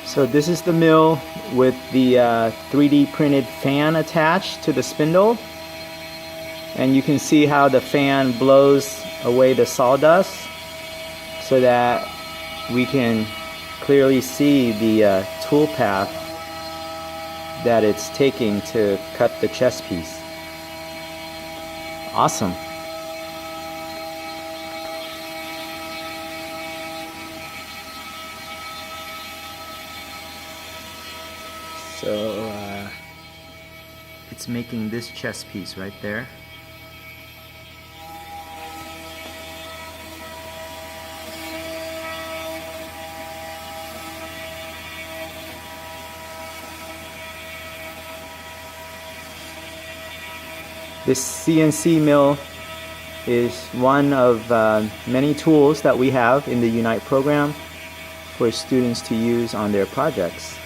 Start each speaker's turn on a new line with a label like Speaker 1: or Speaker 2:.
Speaker 1: So this is the mill with the 3D printed fan attached to the spindle, and you can see how the fan blows away the sawdust so that we can clearly see the tool path that it's taking to cut the chess piece. Awesome. So it's making this chess piece right there. This CNC mill is one of many tools that we have in the Unite program for students to use on their projects.